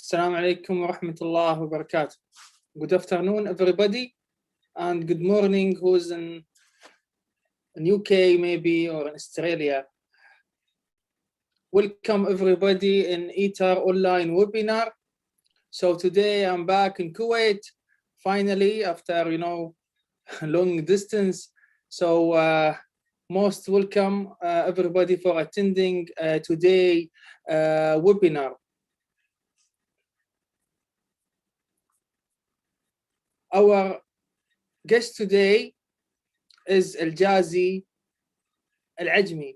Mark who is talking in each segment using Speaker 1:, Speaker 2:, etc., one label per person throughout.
Speaker 1: Assalamu alaikum wa rahmatullah wa barakatuh. Good afternoon, everybody, and good morning, who's in UK maybe, or in Australia. Welcome everybody in ITAR online webinar. So today I'm back in Kuwait, finally, after, long distance. So most welcome everybody for attending today webinar. Our guest today is Al-Jazi Al-Ajmi.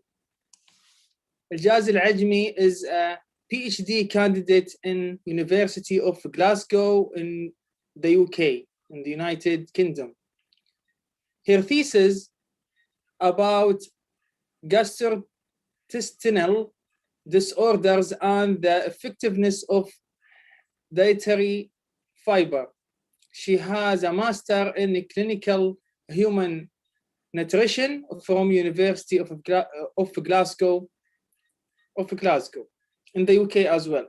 Speaker 1: Al-Jazi Al-Ajmi is a PhD candidate in University of Glasgow in the UK, in the United Kingdom. Her thesis about gastrointestinal disorders and the effectiveness of dietary fiber. She has a master in clinical human nutrition from University of Glasgow in the UK as well.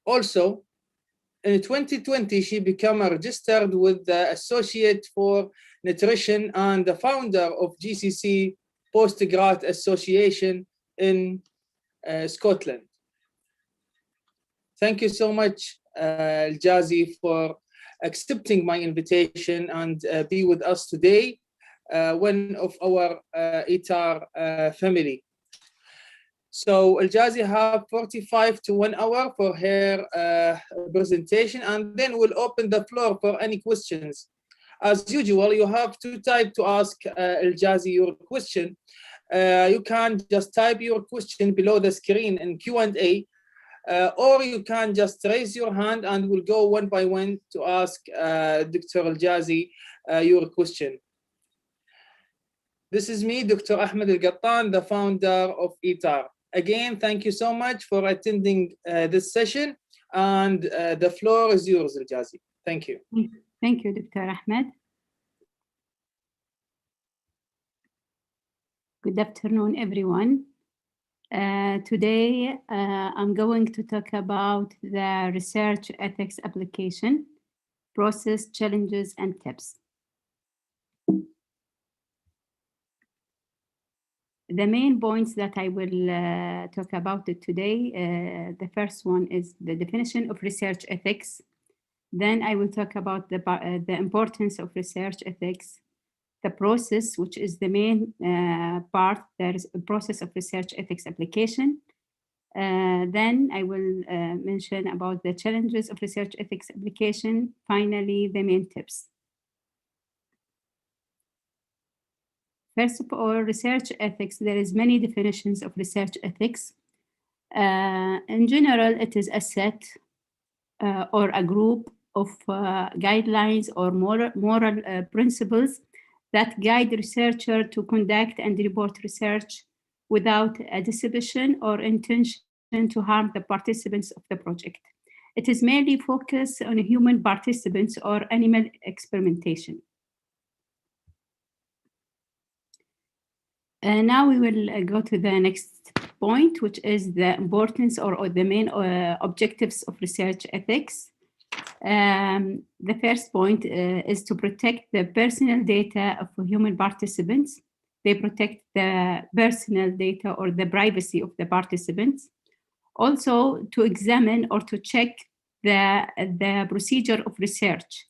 Speaker 1: Also, in 2020, she became registered with the Associate for Nutrition and the founder of GCC Postgrad Association in Scotland. Thank you so much, Jazi, for accepting my invitation and be with us today, one of our ITAR family. So Al-Jazi have 45 to 1 hour for her presentation, and then we'll open the floor for any questions. As usual, you have two types to ask Al-Jazi your question. You can just type your question below the screen in Q&A, or you can just raise your hand and we'll go one by one to ask Dr. Al-Jazi your question. This is me, Dr. Ahmed Al-Gattan, the founder of ITAR. Again, thank you so much for attending this session, and the floor is yours, Al-Jazi. Thank you.
Speaker 2: Thank you, Dr. Ahmed. Good afternoon, everyone. Today, I'm going to talk about the research ethics application, process, challenges, and tips. The main points that I will talk about today, the first one is the definition of research ethics. Then I will talk about the importance of research ethics, the process, which is the main part. There is a process of research ethics application. Then I will mention about the challenges of research ethics application. Finally, the main tips. First of all, research ethics, there is many definitions of research ethics. In general, it is a set or a group of guidelines or moral principles that guide the researcher to conduct and report research without a disposition or intention to harm the participants of the project. It is mainly focused on human participants or animal experimentation. Now we will go to the next point, which is the importance or the main objectives of research ethics. The first point is to protect the personal data of human participants. They protect the personal data or the privacy of the participants. Also, to examine or to check the procedure of research,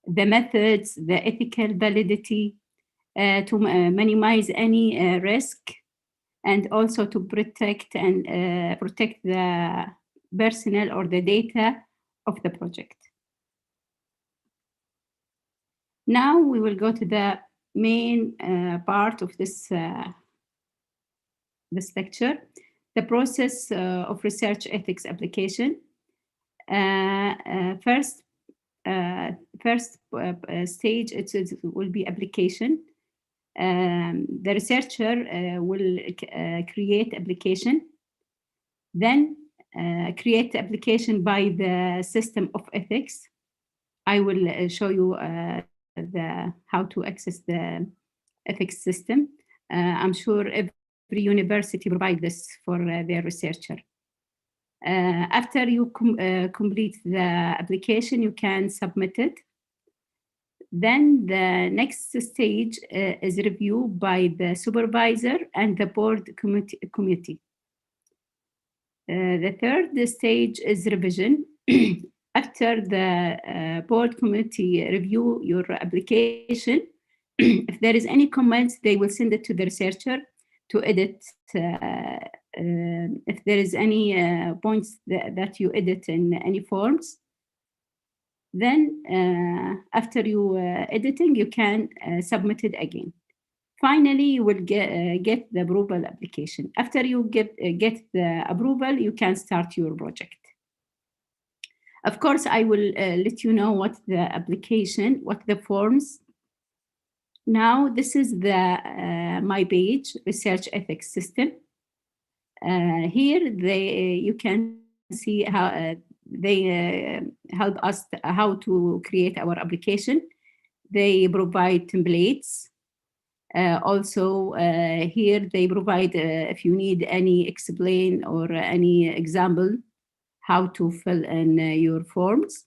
Speaker 2: the methods, the ethical validity, to minimize any risk, and also to protect the personnel or the data of the project. Now we will go to the main part of this lecture, the process of research ethics application. First stage, it will be application. The researcher will create application, then create the application by the system of ethics. I will show you how to access the ethics system. I'm sure every university provides this for their researcher. After you complete the application, you can submit it. Then the next stage is review by the supervisor and the board committee. The third stage is revision. After the board committee review your application, if there is any comments, they will send it to the researcher to edit. If there is any points that you edit in any forms, then after you editing, you can submit it again. Finally, you will get the approval application. After you get the approval, you can start your project. Of course, I will let you know what the application, what the forms. Now, this is the my page, Research Ethics System. Here, you can see how they help us how to create our application. They provide templates. Also, here they provide, if you need any explain or any example, how to fill in your forms.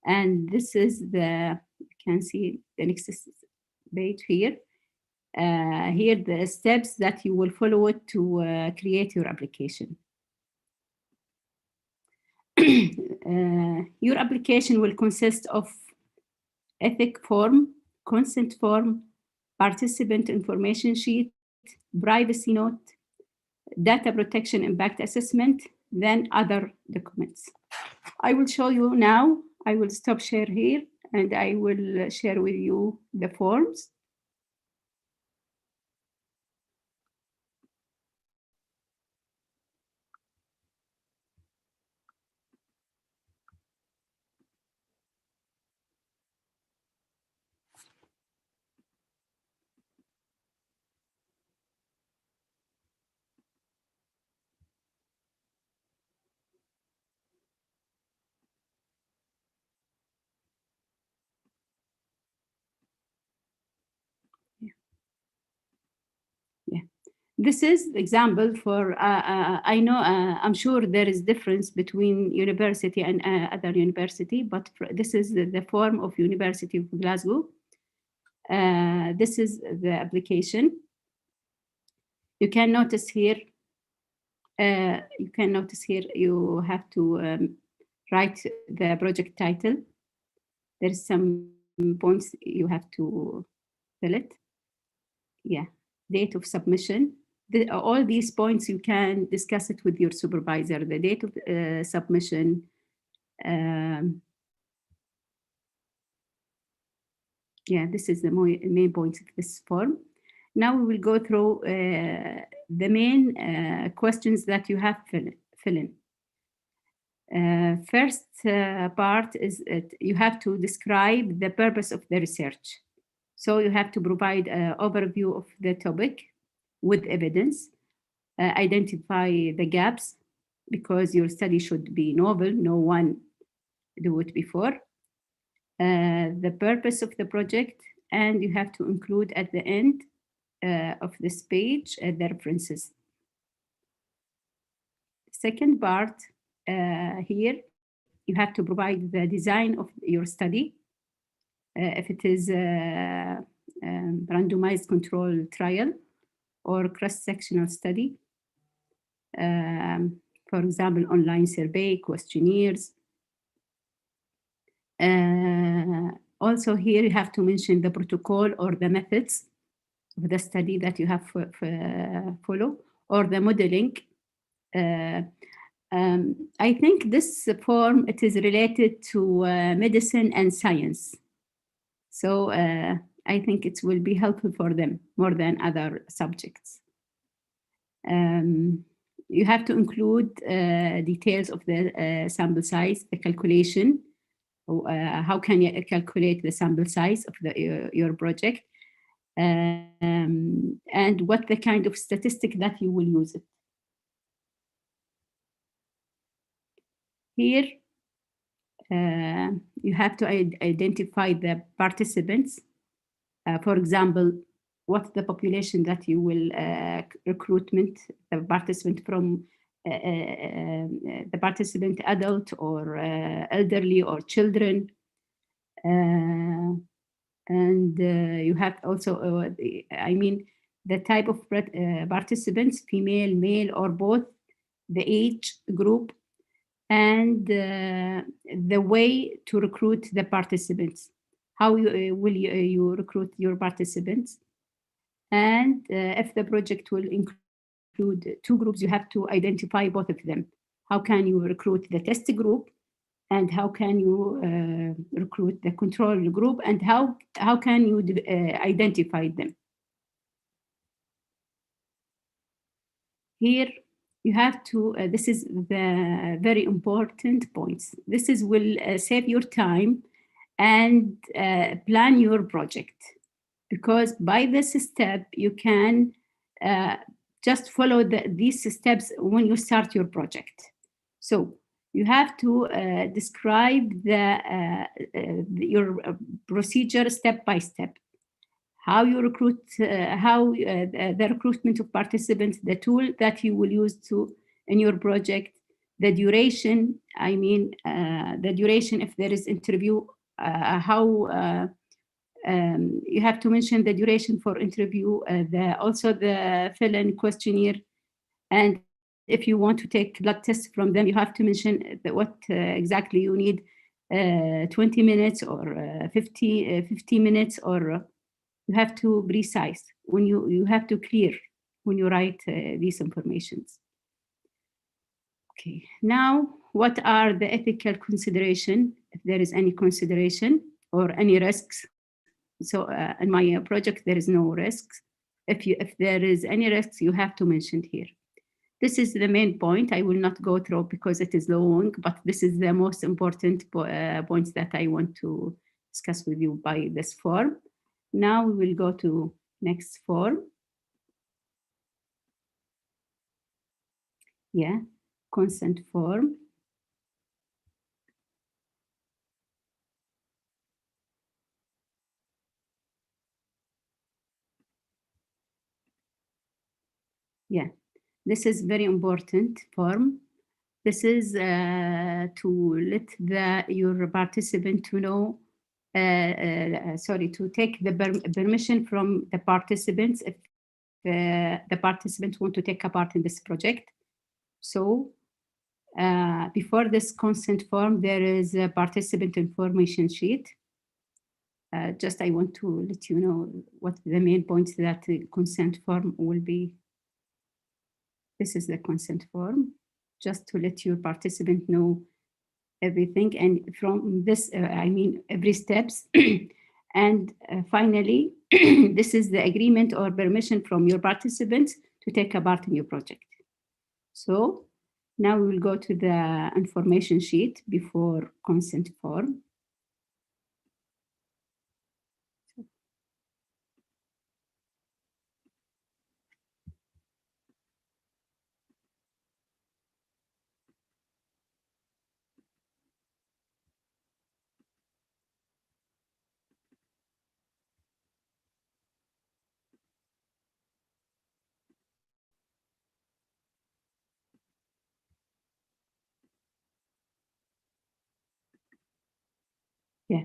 Speaker 2: And this is you can see the next page here. Here the steps that you will follow it to create your application. Your application will consist of ethic form, consent form, participant information sheet, privacy note, data protection impact assessment, then other documents. I will show you now. I will stop share here and I will share with you the forms. This is example for, I know, I'm sure there is difference between university and other university, but this is the form of University of Glasgow. This is the application. You can notice here, you have to write the project title. There's some points you have to fill it. Yeah, date of submission. All these points you can discuss it with your supervisor. The date of submission. Yeah, this is the main points of this form. Now we will go through the main questions that you have fill in. First part is you have to describe the purpose of the research. So you have to provide an overview of the topic with evidence, identify the gaps, because your study should be novel, no one do it before, the purpose of the project, and you have to include at the end of this page the references. Second part, here, you have to provide the design of your study. If it is a randomized control trial or cross-sectional study. For example, online survey, questionnaires. Also here you have to mention the protocol or the methods of the study that you have follow, or the modeling. I think this form, it is related to medicine and science. So I think it will be helpful for them more than other subjects. You have to include details of the sample size, the calculation. How can you calculate the sample size of your project? And what the kind of statistic that you will use it. Here, you have to identify the participants. For example, what's the population that you will recruitment the participant from the participant adult or elderly or children. And you have also, I mean, the type of participants, female, male, or both, the age group, and the way to recruit the participants. How will you recruit your participants? And if the project will include two groups, you have to identify both of them. How can you recruit the test group? And how can you recruit the control group? And how can you identify them? Here, you have to, this is the very important points. This is will save your time and plan your project. Because by this step, you can just follow these steps when you start your project. So you have to describe your procedure step by step. How you recruit, the recruitment of participants, the tool that you will use in your project, the duration, I mean, the duration if there is interview, you have to mention the duration for interview, also the fill-in questionnaire. And if you want to take blood tests from them, you have to mention what exactly you need, 20 minutes or 50 minutes, or you have to precise when you have to clear when you write these informations. Okay, now what are the ethical consideration, if there is any consideration or any risks? So in my project, there is no risks. If there is any risks, you have to mention here. This is the main point. I will not go through because it is long, but this is the most important points that I want to discuss with you by this form. Now we will go to next form. Yeah, consent form. Yeah, this is very important form. This is to let your participant to know, to take the permission from the participants if the participants want to take a part in this project. So before this consent form, there is a participant information sheet. Just I want to let you know what the main points that the consent form will be. This is the consent form, just to let your participant know everything. And from this, I mean, every steps. And finally, this is the agreement or permission from your participants to take a part in your project. So now we will go to the information sheet before consent form. Yeah,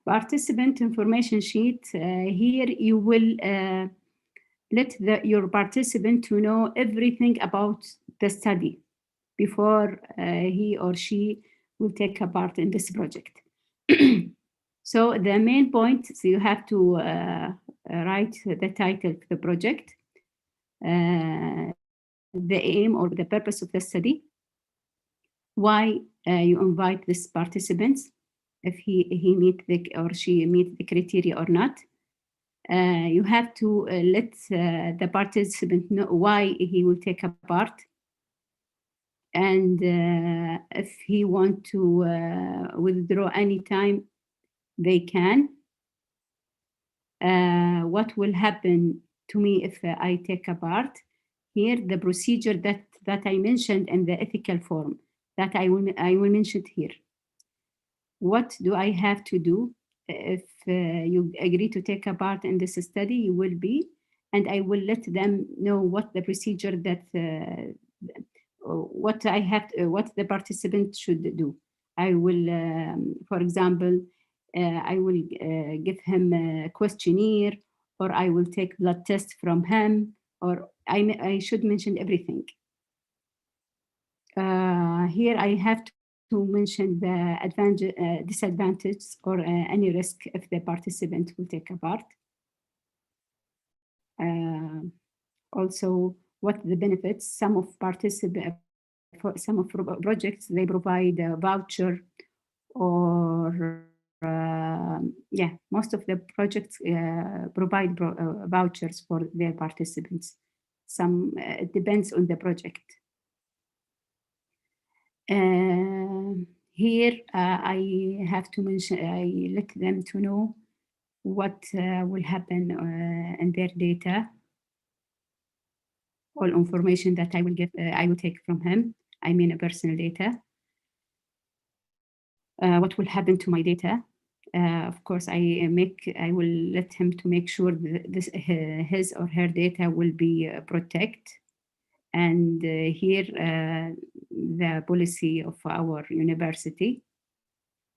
Speaker 2: participant information sheet. Here you will let your participant to know everything about the study before he or she will take a part in this project. So the main point, so you have to write the title of the project, the aim or the purpose of the study, why you invite these participants, if he meet or she meet the criteria or not. You have to let the participant know why he will take a part. And if he want to withdraw any time, they can. What will happen to me if I take a part? Here, the procedure that I mentioned in the ethical form that I will mention here. What do I have to do? If you agree to take a part in this study, you will be, and I will let them know what the procedure that what the participant should do. I will, for example, I will give him a questionnaire, or I will take blood test from him, or I should mention everything. Here I have to mention the disadvantages or any risk if the participant will take a part. Also, what the benefits? Some of projects they provide a voucher, or yeah, most of the projects provide vouchers for their participants. Some it depends on the project. Here I have to mention, I let them to know what will happen in their data. All information that I will get, I will take from him. I mean, personal data. What will happen to my data? Of course, I will let him to make sure that his or her data will be protected. And here, the policy of our university.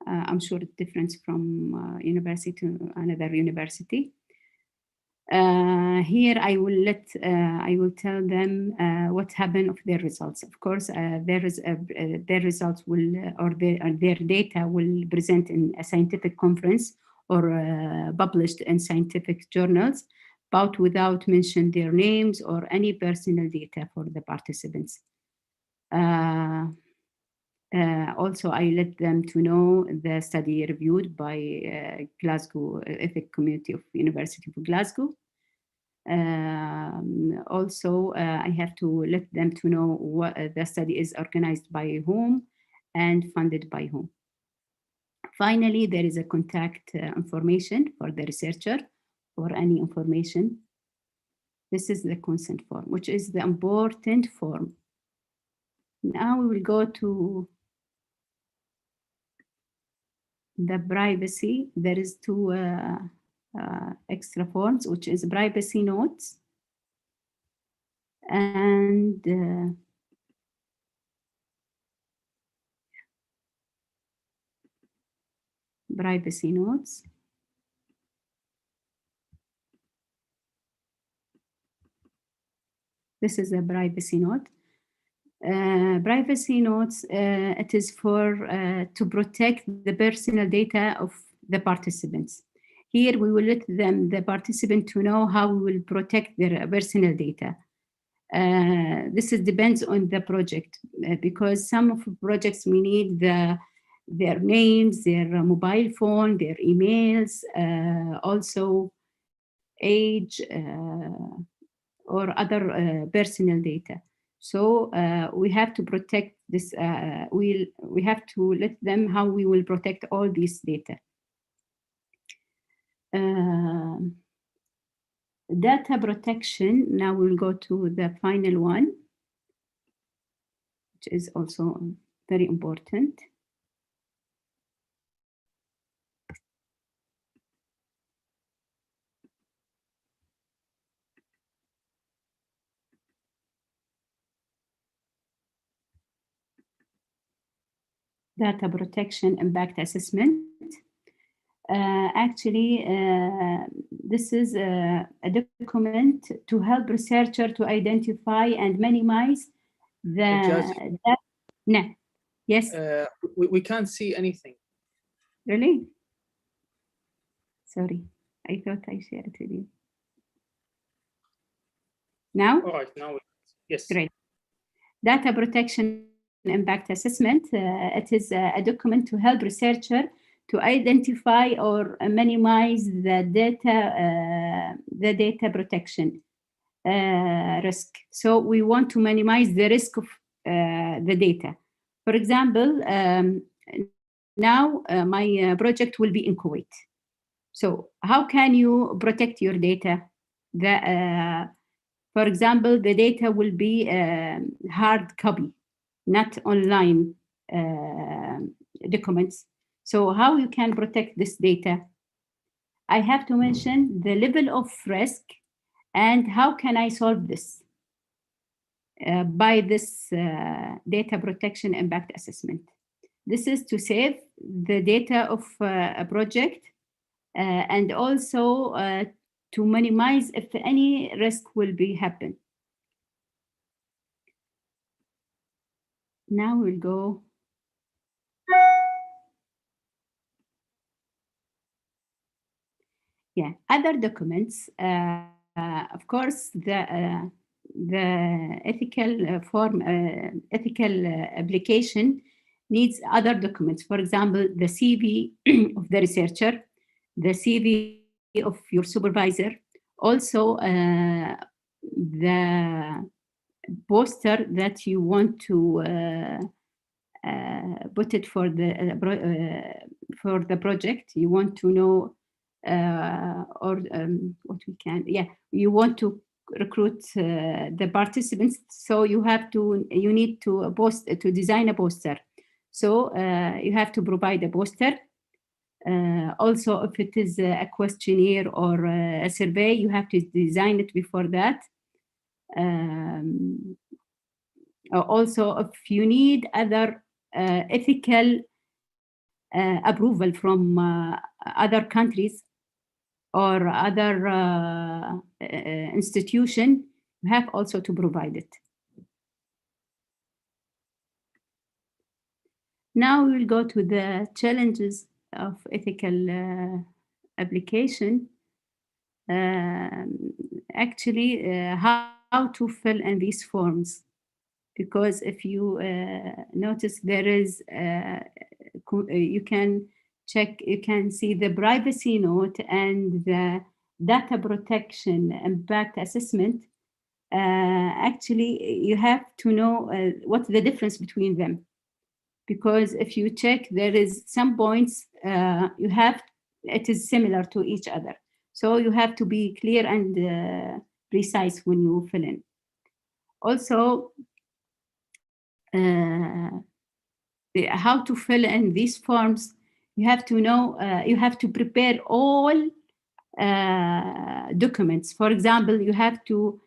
Speaker 2: I'm sure it's different from university to another university. Here I will tell them what happened of their results. Of course, their results will or their data will present in a scientific conference or published in scientific journals, but without mentioning their names or any personal data for the participants. Also, I let them to know the study reviewed by Glasgow Ethics Community of University of Glasgow. Also, I have to let them to know what the study is organized by whom and funded by whom. Finally, there is a contact information for the researcher or any information. This is the consent form, which is the important form. Now we will go to the privacy. There is two extra forms, which is privacy notes and privacy notes. This is a privacy note. Privacy notes, it is for to protect the personal data of the participants. Here we will let them, the participant, to know how we will protect their personal data. This depends on the project because some of the projects we need their names, their mobile phone, their emails, also age or other personal data. So we have to protect this. We have to let them how we will protect all these data. Data protection. Now we'll go to the final one, which is also very important. Data protection impact assessment. Actually, this is a document to help researcher to identify and minimize the no. Yes.
Speaker 1: We can't see anything.
Speaker 2: Really? Sorry, I thought I shared it with you. Now?
Speaker 1: All right, now yes.
Speaker 2: Great. Data protection impact assessment. It is a document to help researcher to identify or minimize the data protection risk. So we want to minimize the risk of the data. For example, now my project will be in Kuwait. So how can you protect your data? For example, the data will be hard copy, not online documents. So how you can protect this data? I have to mention the level of risk and how can I solve this? by this data protection impact assessment. This is to save the data of a project and also to minimize if any risk will be happen. Now we'll go. Yeah, other documents. Of course, the ethical ethical application needs other documents. For example, the CV of the researcher, the CV of your supervisor, also the poster that you want to put it for the project. You want to know what we can, yeah, you want to recruit the participants, so you need to design a poster. So you have to provide a poster. Also, if it is a questionnaire or a survey, you have to design it before that. Also, if you need other ethical approval from other countries or other institution, you have also to provide it. Now we'll go to the challenges of ethical application. Actually, how to fill in these forms. Because if you notice, there is, you can check, you can see the privacy note and the data protection impact assessment. Actually, you have to know what's the difference between them. Because if you check, there is some points it is similar to each other. So you have to be clear and precise when you fill in. Also, how to fill in these forms, you have to know, you have to prepare all documents. For example, you have to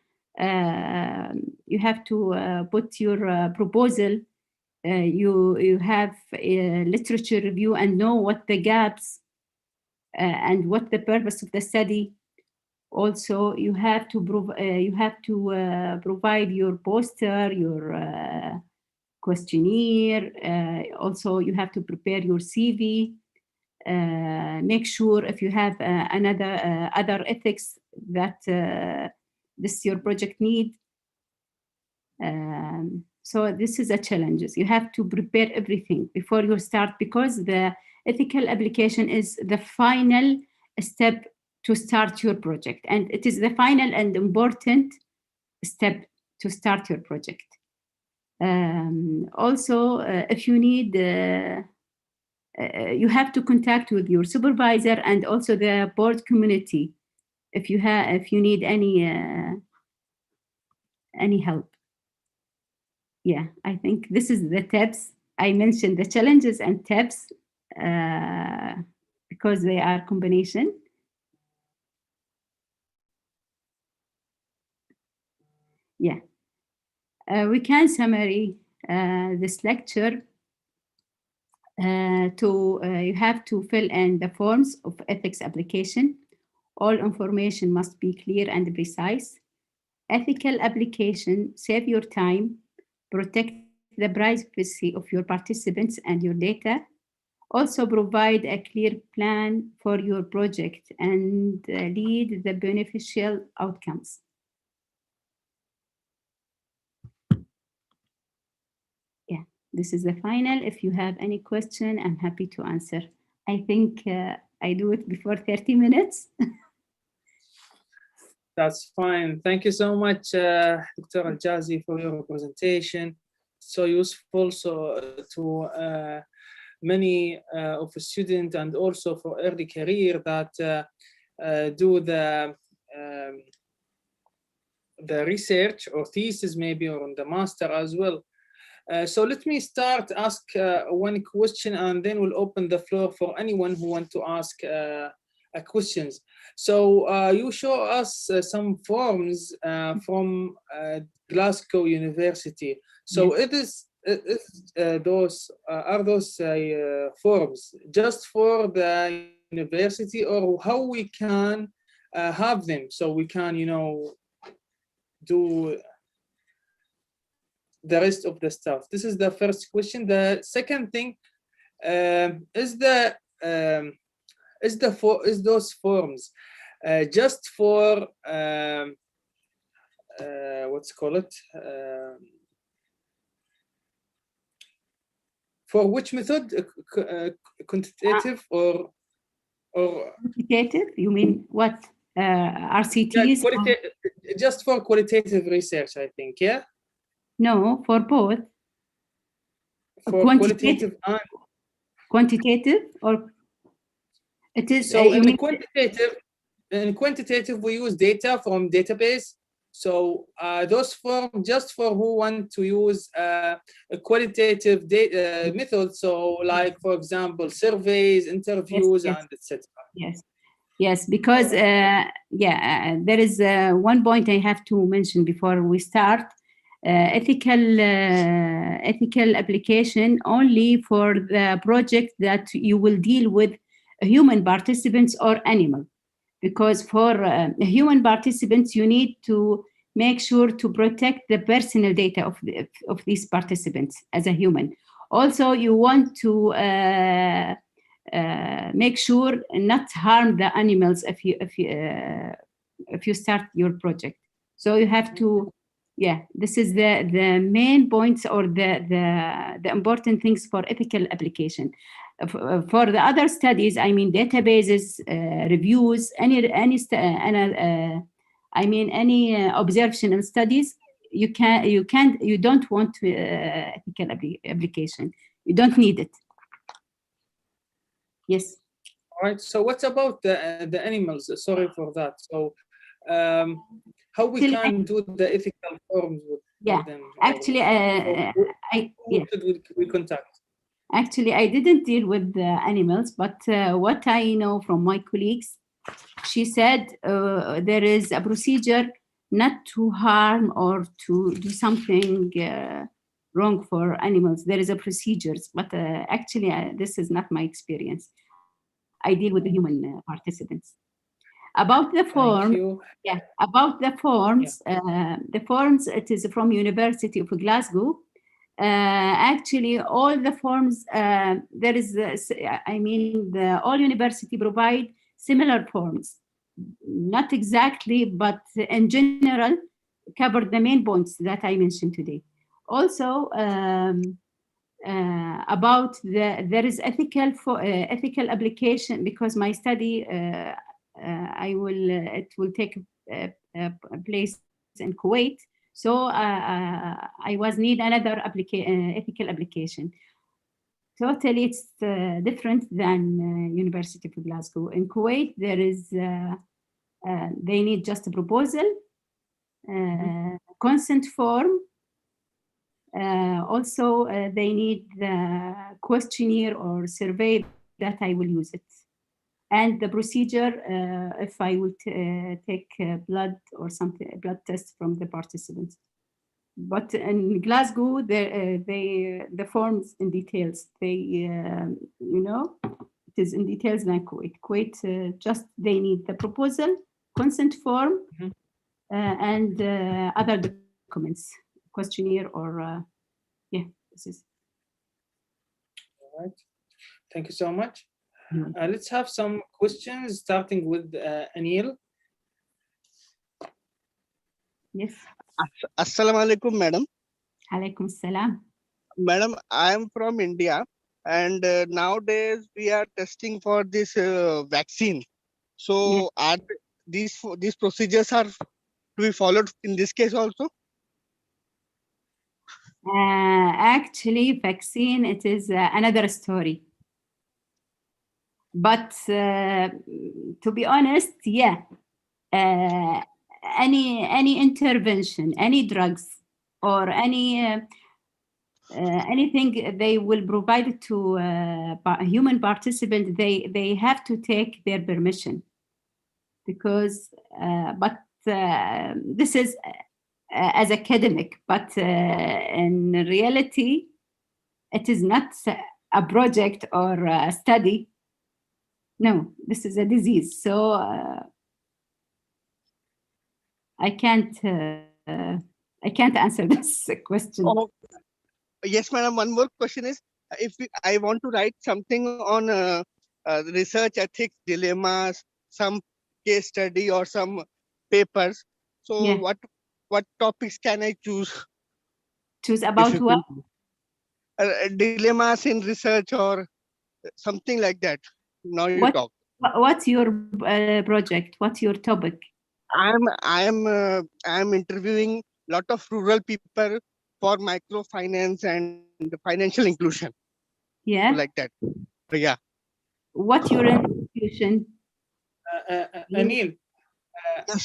Speaker 2: put your proposal. You have a literature review and know what the gaps and what the purpose of the study. Also, you have to provide your poster, your questionnaire. Also, you have to prepare your CV. Make sure if you have other ethics that this your project need. So this is a challenge. You have to prepare everything before you start, because the ethical application is the final step to start your project, and it is the final and important step to start your project. Also, if you need, you have to contact with your supervisor and also the board community if you need any help. Yeah, I think this is the tips. I mentioned the challenges and tips because they are combination. Yeah, we can summary this lecture you have to fill in the forms of ethics application. All information must be clear and precise. Ethical application, save your time, protect the privacy of your participants and your data. Also provide a clear plan for your project and lead the beneficial outcomes. Yeah, this is the final. If you have any question, I'm happy to answer. I think I do it before 30 minutes.
Speaker 1: That's fine. Thank you so much, Dr. Al-Jazi, for your presentation. So useful to many of the students, and also for early career that do the research or thesis maybe, or on the master as well. So let me ask one question, and then we'll open the floor for anyone who want to ask questions. So you show us some forms from Glasgow University. So
Speaker 2: Yes.
Speaker 1: those are those forms just for the university, or how we can have them so we can, you know, do the rest of the stuff? This is the first question. The second thing is those forms just for what's call it for which method? Quantitative or
Speaker 2: Quantitative? You mean what? RCTs?
Speaker 1: Just for qualitative research, I think. Yeah.
Speaker 2: No, for both.
Speaker 1: For qualitative and
Speaker 2: quantitative, or it is.
Speaker 1: So in quantitative, we use data from database. So those forms just for who want to use a qualitative data method. So like, for example, surveys, interviews,
Speaker 2: yes.
Speaker 1: and etc.
Speaker 2: Yes, because there is one point I have to mention before we start. Ethical application only for the project that you will deal with human participants or animal, because for human participants you need to make sure to protect the personal data of these participants as a human. Also, you want to make sure not harm the animals if you start your project. So you have to, this is the main points, or the important things for ethical application. For the other studies, I mean databases, reviews, any observational studies, you don't want ethical application. You don't need it. Yes.
Speaker 1: All right. So what about the animals? Sorry for that. So how we can do the ethical forms with them?
Speaker 2: Actually,
Speaker 1: who should we contact?
Speaker 2: Actually, I didn't deal with the animals, but what I know from my colleagues, she said there is a procedure not to harm or to do something wrong for animals. There is a procedures, but actually this is not my experience. I deal with the human participants. About the form, about the forms, it is from University of Glasgow. Actually, all the forms, there is, all university provide similar forms. Not exactly, but in general, cover the main points that I mentioned today. Also, about there is ethical application, because my study, it will take place in Kuwait. So I need another ethical application. Totally, it's different than University of Glasgow. In Kuwait, there is they need just a proposal, consent form. Also, they need the questionnaire or survey that I will use it. And the procedure, if I would take blood or something, blood test from the participants. But in Glasgow, the forms in details, it is in details than Kuwait. Kuwait, just they need the proposal, consent form, and other documents, questionnaire, or this is.
Speaker 1: All right. Thank you so much. Let's have some questions, starting with Anil.
Speaker 2: Yes.
Speaker 3: Assalamu alaikum, madam.
Speaker 2: Alaikum salam.
Speaker 3: Madam, I am from India, and nowadays we are testing for this vaccine. So, are these procedures are to be followed in this case also?
Speaker 2: Actually, vaccine, it is another story. But to be honest, any intervention, any drugs, or anything they will provide to human participant, they have to take their permission. because, but this is as academic, but in reality, it is not a project or a study. No, this is a disease. So I can't answer this question.
Speaker 3: Oh, yes, madam. One more question is, I want to write something on research ethics dilemmas, some case study or some papers. So
Speaker 2: Yeah.
Speaker 3: what topics can I choose?
Speaker 2: Choose
Speaker 3: If
Speaker 2: about
Speaker 3: you
Speaker 2: what?
Speaker 3: could- dilemmas in research or something like that. Now you
Speaker 2: What?
Speaker 3: talk.
Speaker 2: What's your project? What's your topic?
Speaker 3: I'm interviewing lot of rural people for microfinance and financial inclusion.
Speaker 2: Yeah.
Speaker 3: Like that. Yeah.
Speaker 2: What's your institution?
Speaker 1: Anil,
Speaker 3: Yes.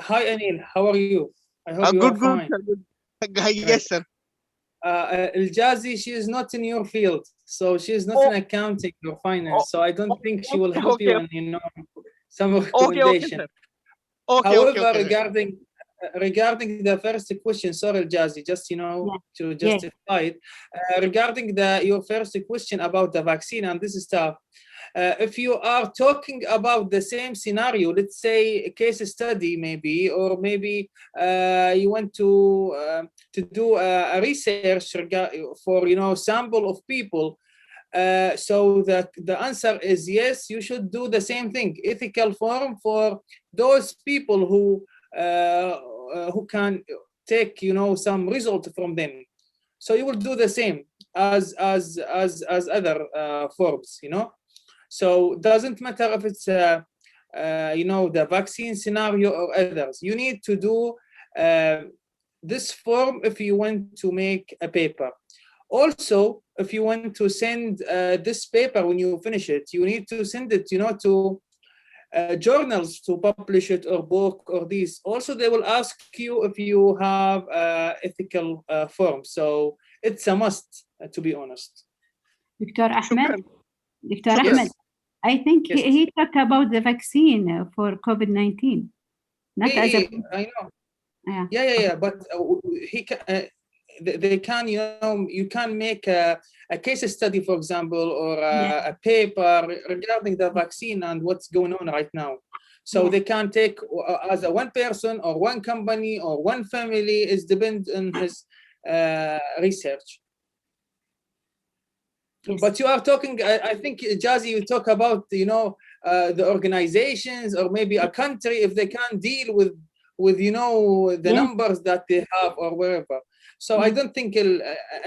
Speaker 1: hi Anil, how are you? I hope you are
Speaker 3: Good, good,
Speaker 1: fine.
Speaker 3: sir, good. Yes, sir.
Speaker 1: Al-Jazi, she is not in your field, so she is not
Speaker 3: Oh,
Speaker 1: in accounting or
Speaker 3: oh,
Speaker 1: finance, so I don't think she will
Speaker 3: okay,
Speaker 1: help you
Speaker 3: okay,
Speaker 1: in some
Speaker 3: okay,
Speaker 1: recommendation.
Speaker 3: sir. Okay,
Speaker 1: However,
Speaker 3: sir.
Speaker 1: regarding the first question, sorry, Al-Jazi, just
Speaker 2: Yeah.
Speaker 1: to justify it, regarding your first question about the vaccine and this stuff. If you are talking about the same scenario, let's say a case study maybe, or maybe you want to do a research for sample of people, so the answer is yes, you should do the same thing, ethical form for those people who can take some result from them. So you will do the same as other forms, So doesn't matter if it's the vaccine scenario or others. You need to do this form if you want to make a paper. Also, if you want to send this paper when you finish it, you need to send it, to journals to publish it, or book, or these. Also, they will ask you if you have ethical form. So it's a must, to be honest.
Speaker 2: Dr. Ahmed.
Speaker 3: Shukran.
Speaker 2: Dr.
Speaker 3: Shukran.
Speaker 2: Ahmed, I think
Speaker 1: Yes.
Speaker 2: he talked about the vaccine for COVID-19, not as a.
Speaker 1: I know.
Speaker 2: Yeah.
Speaker 1: Yeah. But they can, you can make a case study, for example, or
Speaker 2: Yeah.
Speaker 1: a paper regarding the vaccine and what's going on right now. So
Speaker 2: Yeah.
Speaker 1: they can take as a one person or one company or one family is depend on his research.
Speaker 2: Yes.
Speaker 1: But you are talking, I think, Jazi, you talk about, the organizations or maybe a country, if they can deal with the
Speaker 2: Yeah.
Speaker 1: numbers that they have or wherever. So I don't think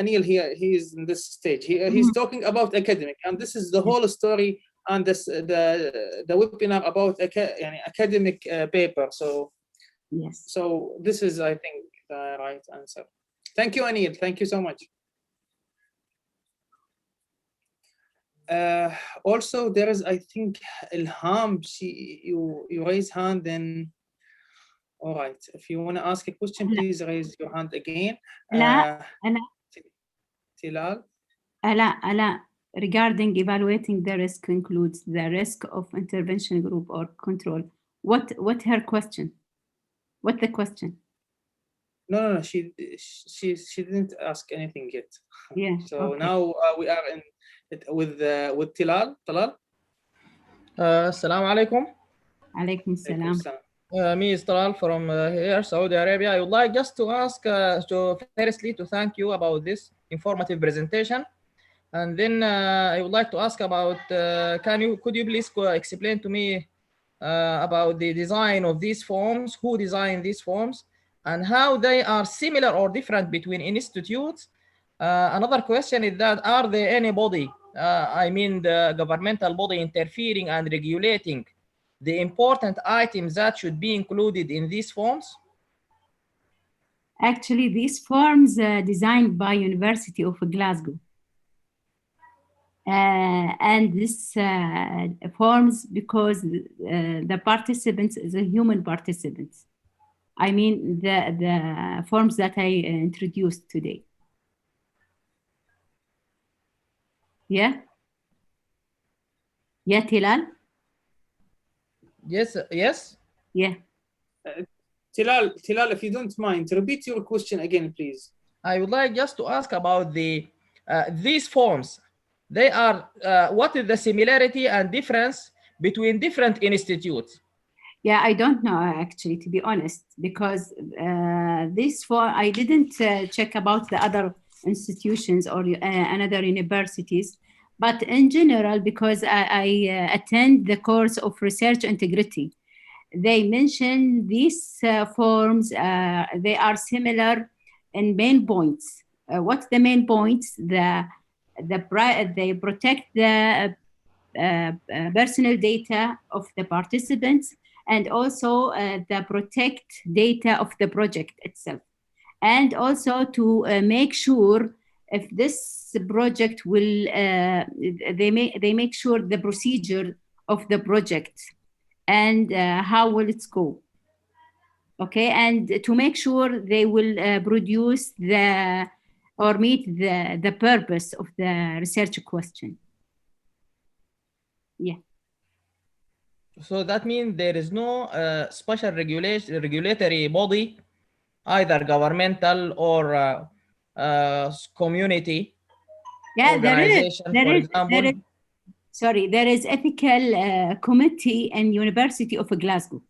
Speaker 1: Anil here, he is in this stage. He's talking about academic, and this is the whole story, and the webinar about academic paper. So
Speaker 2: Yes.
Speaker 1: so this is, I think, the right answer. Thank you, Anil. Thank you so much. Also, there is, I think, Ilham. You raise hand, then. All right. If you want to ask a question, please raise your hand again. Tilal.
Speaker 2: Ala, regarding evaluating the risk includes the risk of intervention group or control. What her question? What the question?
Speaker 1: No. She didn't ask anything yet.
Speaker 2: Yeah.
Speaker 1: So
Speaker 2: okay.
Speaker 1: now we are with Tilal.
Speaker 4: Assalamu alaikum.
Speaker 2: Alaikum salam.
Speaker 4: Me is Talal from here, Saudi Arabia. I would like just to ask, firstly, to thank you about this informative presentation. And then I would like to ask about, could you please explain to me about the design of these forms, who designed these forms, and how they are similar or different between institutes? Another question is that, are there any body, I mean the governmental body, interfering and regulating the important items that should be included in these forms?
Speaker 2: Actually, these forms designed by University of Glasgow. And this forms because the participants, the human participants. I mean the forms that I introduced today. Yeah, Tilal?
Speaker 4: Yes, yes.
Speaker 2: Yeah.
Speaker 1: Tilal, if you don't mind, repeat your question again, please.
Speaker 4: I would like just to ask about these forms. They are what is the similarity and difference between different institutes?
Speaker 2: Yeah, I don't know actually, to be honest, because this for I didn't check about the other institutions or another universities, but in general, because I attend the course of research integrity, they mention these forms. They are similar in main points. What's the main points? They protect the personal data of the participants, and also the protect data of the project itself, and also to make sure if this project will they make sure the procedure of the project and how will it go, okay, and to make sure they will produce the or meet the purpose of the research question. Yeah.
Speaker 4: So that means there is no special regulatory body, either governmental or community organization, for example.
Speaker 2: There is ethical committee in University of Glasgow,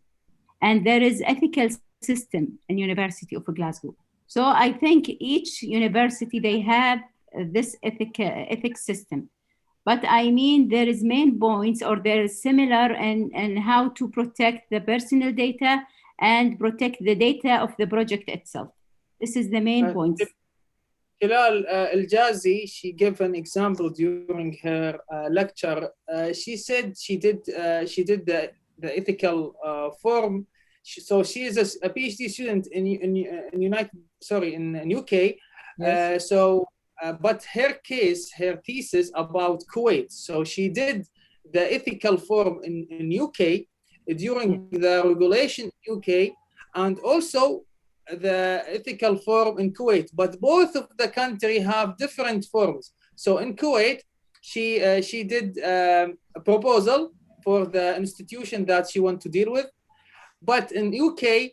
Speaker 2: and there is ethical system in University of Glasgow. So I think each university, they have this ethics system. But I mean, there is main points, or there is similar in how to protect the personal data and protect the data of the project itself. This is the main points.
Speaker 1: Hilal Al-Jazi, she gave an example during her lecture. She said she did the ethical form. So she is a PhD student in UK.
Speaker 4: Yes.
Speaker 1: But her thesis about Kuwait. So she did the ethical form in UK during the regulation in UK, and also the ethical form in Kuwait. But both of the country have different forms. So in Kuwait, she did a proposal for the institution that she want to deal with. But in UK,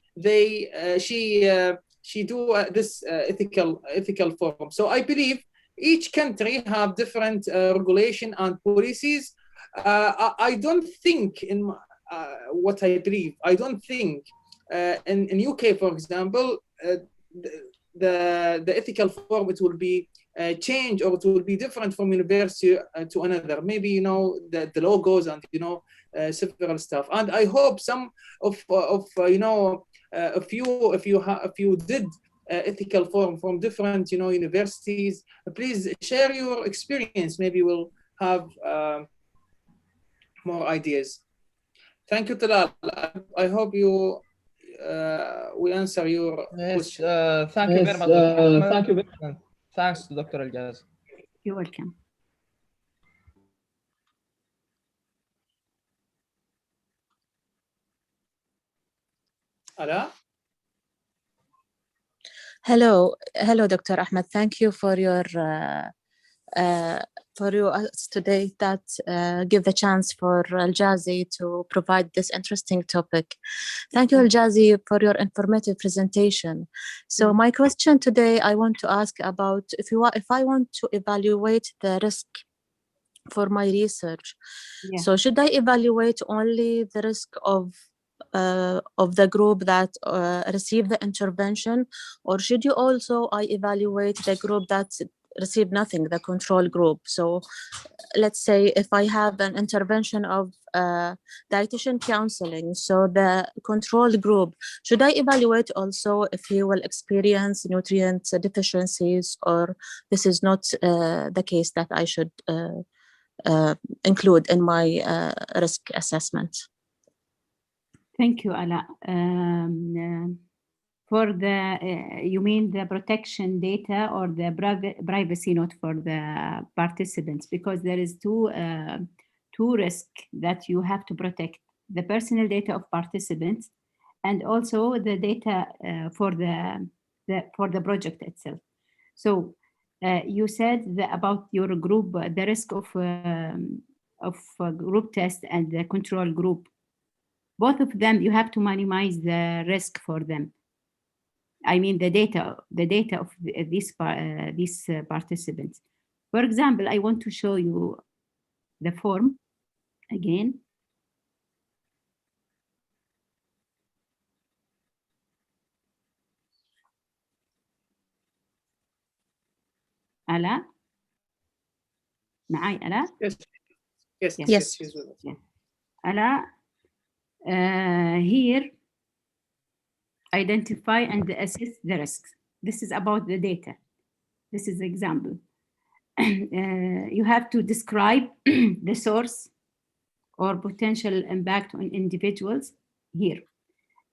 Speaker 1: she do this ethical form. So I believe each country have different regulation and policies. I don't think in what I believe. I don't think in UK, for example, the ethical form, it will be changed, or it will be different from university to another. Maybe the logos and several stuff. And I hope some of if you did ethical form from different universities, please share your experience. Maybe we'll have more ideas. Thank you, Talal. I hope we answer your question.
Speaker 4: Thank you very much.
Speaker 5: Thank you very much.
Speaker 4: Thanks to Dr. Al-Jaz.
Speaker 2: You're welcome.
Speaker 1: Ala?
Speaker 6: Hello, Dr. Ahmed. Thank you for your us today that give the chance for Al-Jazi to provide this interesting topic. Thank you, Al-Jazi, for your informative presentation. So my question today, I want to ask about if I want to evaluate the risk for my research.
Speaker 2: Yeah.
Speaker 6: So should I evaluate only the risk of the group that received the intervention, or should you also evaluate the group that received nothing, the control group? So let's say if I have an intervention of dietitian counseling, so the control group, should I evaluate also if he will experience nutrient deficiencies, or this is not the case that I should include in my risk assessment?
Speaker 2: Thank you, Ala. For the, you mean the protection data or the privacy note for the participants? Because there is two risks that you have to protect: the personal data of participants, and also the data for the project itself. So you said about your group, the risk of group test and the control group. Both of them, you have to minimize the risk for them. I mean, the data of these participants. For example, I want to show you the form again. Ala? معاي Ala?
Speaker 1: Yes, yes,
Speaker 2: Yes.
Speaker 1: yes, she's with us.
Speaker 2: Ala, here, identify and assess the risks. This is about the data. This is example. You have to describe the source or potential impact on individuals here.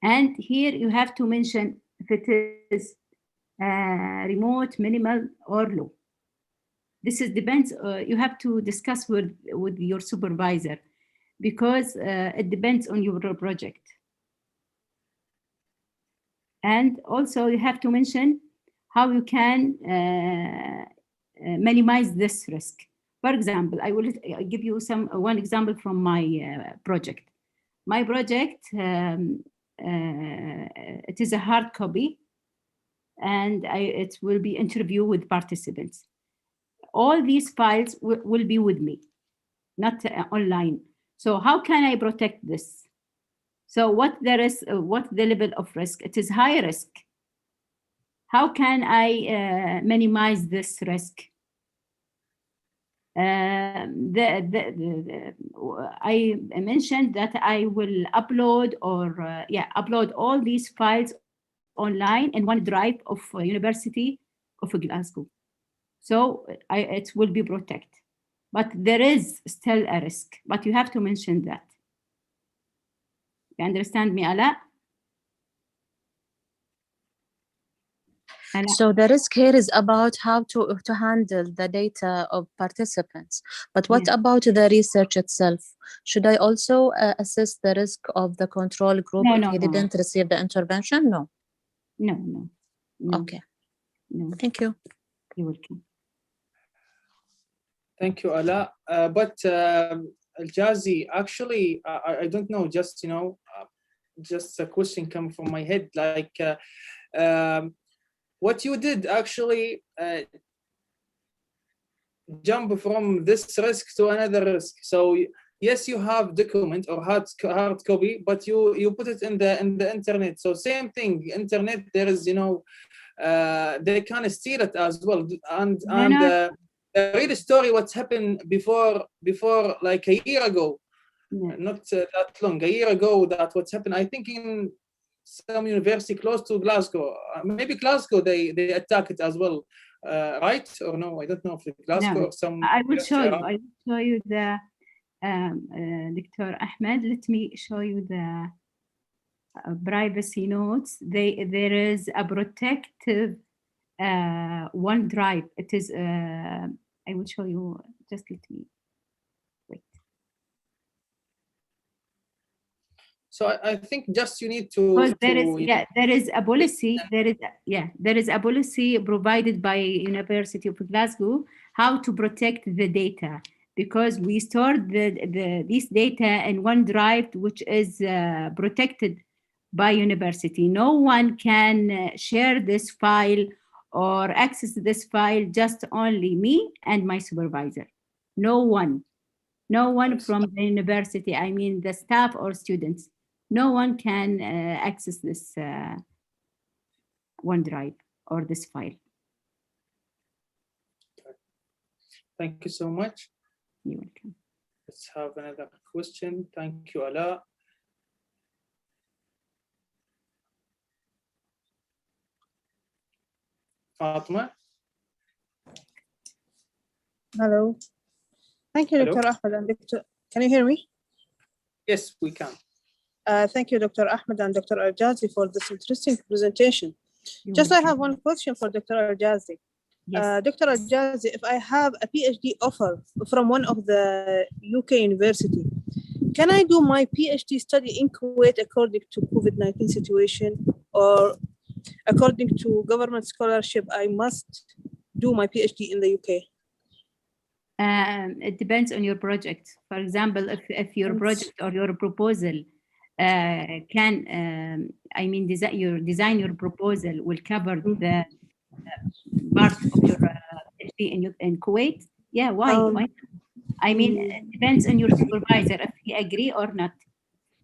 Speaker 2: And here you have to mention if it is remote, minimal, or low. This is depends, you have to discuss with your supervisor because it depends on your project. And also you have to mention how you can minimize this risk. For example, I will give you one example from my project. My project, it is a hard copy, and it will be interview with participants. All these files will be with me, not online. So how can I protect this? So what the level of risk? It is high risk. How can I minimize this risk? I mentioned that I will upload upload all these files online in OneDrive of University of Glasgow. So it will be protected. But there is still a risk, but you have to mention that. You understand me, Ala?
Speaker 6: So the risk here is about how to handle the data of participants. But what about the research itself? Should I also assess the risk of the control group if he didn't receive the intervention? No.
Speaker 2: No.
Speaker 6: Okay.
Speaker 2: No.
Speaker 6: Thank you.
Speaker 2: You're welcome.
Speaker 1: Thank you, Ala. But Al-Jazi, actually, I don't know, just, just a question coming from my head, like, what you did actually jump from this risk to another risk. So yes, you have document or hard copy, but you put it in the internet. So same thing, internet. There is, they can steal it as well. And read a story what's happened before like a year ago, not that long, a year ago. That what's happened. I think in some university close to Glasgow, maybe Glasgow, they attack it as well, right or no? I don't know if Glasgow or some.
Speaker 2: I will show you. I will show you the Dr. Ahmed. Let me show you the privacy notes. There is a protective OneDrive. It is. I will show you. Just let me.
Speaker 1: So I think just you need to.
Speaker 2: There is a policy. There is a policy provided by University of Glasgow how to protect the data, because we stored this data in OneDrive, which is protected by university. No one can share this file or access this file, just only me and my supervisor. No one from the university, I mean the staff or students. No one can access this OneDrive or this file.
Speaker 1: Thank you so much.
Speaker 2: You're welcome.
Speaker 1: Let's have another question. Thank you, Ala. Fatma.
Speaker 5: Hello. Thank you,
Speaker 1: Hello.
Speaker 5: Dr. Ahmed and Dr. Can you hear me?
Speaker 1: Yes, we can.
Speaker 5: Thank you, Dr. Ahmed and Dr. Al-Jazi, for this interesting presentation. I have one question for Dr. Al-Jazi.
Speaker 2: Yes.
Speaker 5: Dr. Al-Jazi, if I have a PhD offer from one of the UK university, can I do my PhD study in Kuwait according to COVID-19 situation, or according to government scholarship, I must do my PhD in the UK?
Speaker 2: It depends on your project. For example, if your project or your proposal can I mean design your proposal will cover the part of your PhD in Kuwait? Yeah, why? Why? I mean, it depends on your supervisor if he agree or not,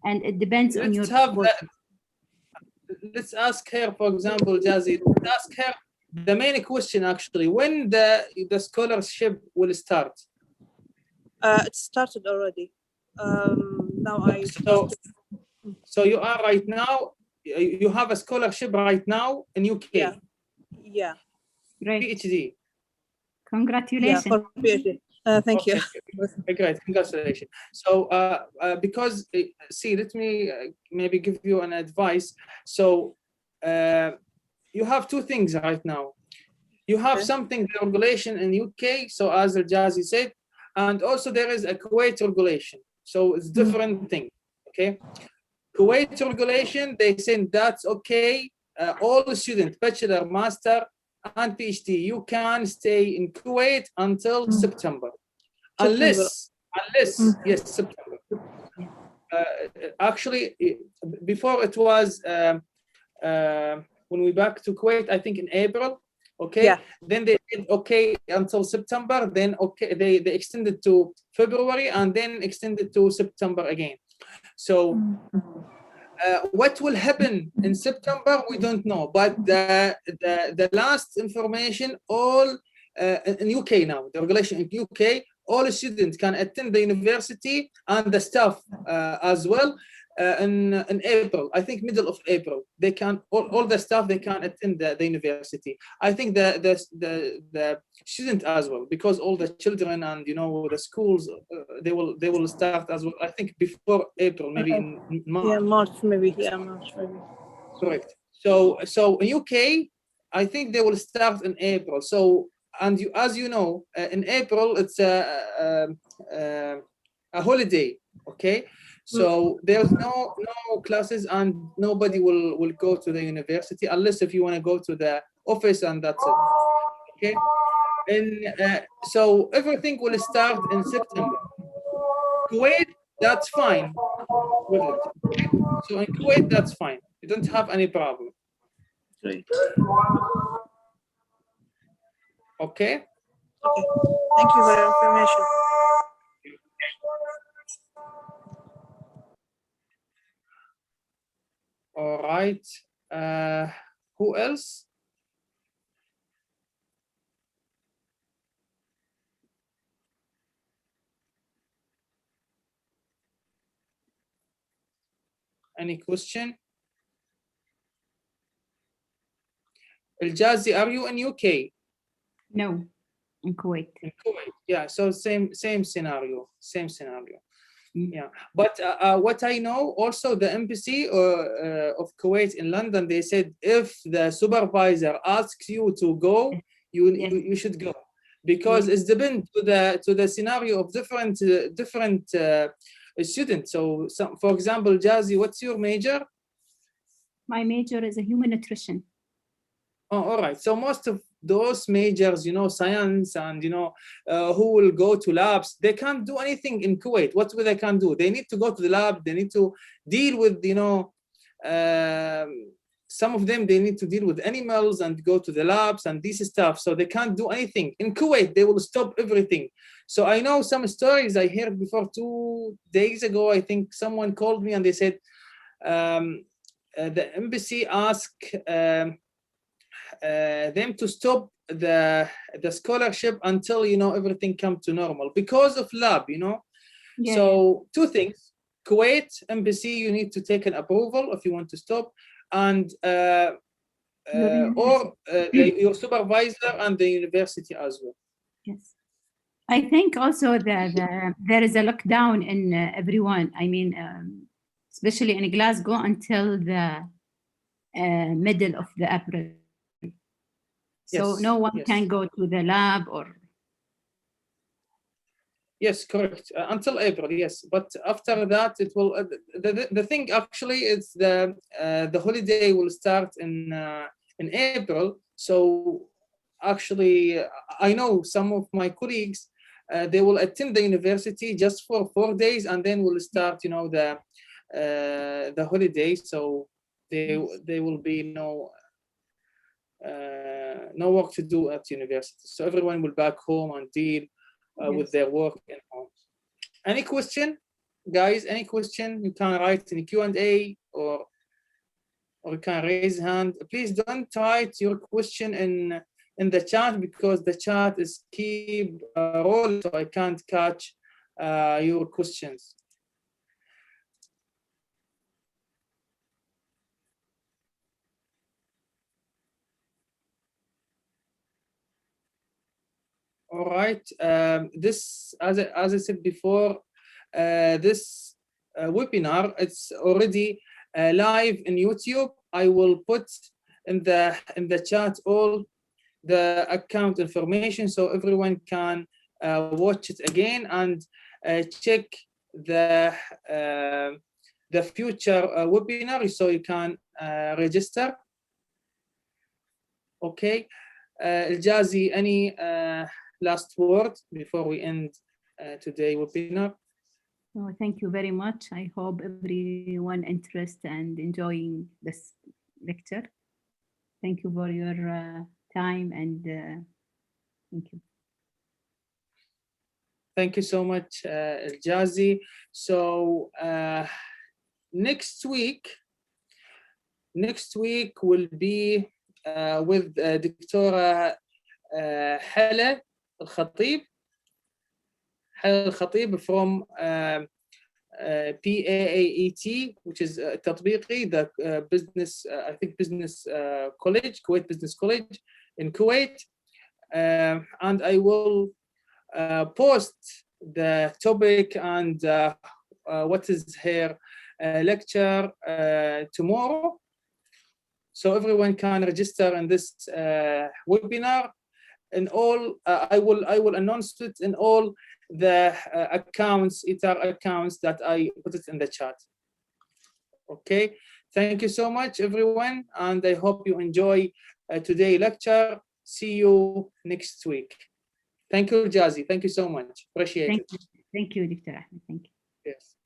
Speaker 2: and it depends on your.
Speaker 1: Let's ask her, for example, Jazzy. Let's ask her the main question actually: when the scholarship will start?
Speaker 5: It started already. Now I started.
Speaker 1: So you are right now. You have a scholarship right now in UK.
Speaker 5: Yeah. Yeah.
Speaker 2: Great.
Speaker 1: PhD.
Speaker 2: Congratulations.
Speaker 5: Yeah, for PhD. Thank you.
Speaker 1: Great, congratulations. So because see, let me maybe give you an advice. So you have two things right now. You have something, the regulation in UK. So as Jazzy said, and also there is a Kuwait regulation. So it's different thing. Okay. Kuwait regulation, they say that's okay. All the students, bachelor, master, and PhD, you can stay in Kuwait until September. Unless, yes, September. Actually, before it was when we back to Kuwait, I think in April. Okay.
Speaker 5: Yeah.
Speaker 1: Then they did okay until September. Then okay, they extended to February and then extended to September again. So what will happen in September, we don't know. But the last information, all in UK now, the regulation in UK, all students can attend the university and the staff as well in April. I think middle of April, they can all the staff they can attend the university. I think the student as well, because all the children and the schools they will start as well. I think before April, maybe in March.
Speaker 5: Yeah, March maybe. Yeah, March maybe.
Speaker 1: Correct. So in UK, I think they will start in April. So and as you know, in April it's a holiday. Okay. So there's no classes and nobody will go to the university unless if you want to go to the office, and that's it. Okay. And so everything will start in September. Kuwait, that's fine with it. Okay? So in Kuwait, that's fine. You don't have any problem.
Speaker 5: Great.
Speaker 1: Okay.
Speaker 5: Okay. Thank you for your information.
Speaker 1: All right. Who else? Any question? Al-Jazi, are you in UK?
Speaker 2: No, in Kuwait.
Speaker 1: In Kuwait, yeah. So same scenario. Yeah, but what I know also, the embassy of Kuwait in London, they said if the supervisor asks you to go, you should go, because it's depends to the scenario of different students. So for example, Jazzy, what's your major?
Speaker 2: My major is a human nutrition.
Speaker 1: Oh, all right. So most of those majors, science and, who will go to labs, they can't do anything in Kuwait. What will they can do? They need to go to the lab. They need to deal with, some of them, they need to deal with animals and go to the labs and this stuff. So they can't do anything. In Kuwait, they will stop everything. So I know some stories I heard before 2 days ago. I think someone called me and they said the embassy asked them to stop the scholarship until everything come to normal because of lab. So two things: Kuwait embassy, you need to take an approval if you want to stop, and your supervisor and the university as well.
Speaker 2: Yes, I think also that there is a lockdown in everyone. I mean, especially in Glasgow until the middle of the April. So no one can go to the lab or.
Speaker 1: Yes, correct. Until April, yes. But after that, it will. The thing actually is the holiday will start in April. So actually, I know some of my colleagues, they will attend the university just for 4 days, and then will start, the the holiday, so there will be no work to do at university. So everyone will back home and deal with their work in home. Any question, guys? Any question? You can write in Q&A or you can raise hand. Please don't write your question in the chat, because the chat is keep rolling, so I can't catch your questions. All right. This, as I said before, this webinar, it's already live in YouTube. I will put in the chat all the account information, so everyone can watch it again and check the future webinar, so you can register. Okay. Jazi, any last word before we end today's webinar?
Speaker 2: Oh, thank you very much. I hope everyone interested and enjoying this lecture. Thank you for your time, and thank you.
Speaker 1: Thank you so much, Jazi. So next week will be with Dr. Hala Al-Khatib from PAAET, which is تطبيقي, the business, I think business college, Kuwait Business College in Kuwait. And I will post the topic and what is her lecture tomorrow, so everyone can register in this webinar. And all I will announce it in all the accounts, ITAR accounts, that I put it in the chat. Okay, thank you so much, everyone, and I hope you enjoy today's lecture. See you next week. Thank you, Jazi. Thank you so much. Appreciate it.
Speaker 2: Thank you, Dr. Ahmed. Thank you.
Speaker 1: Yes.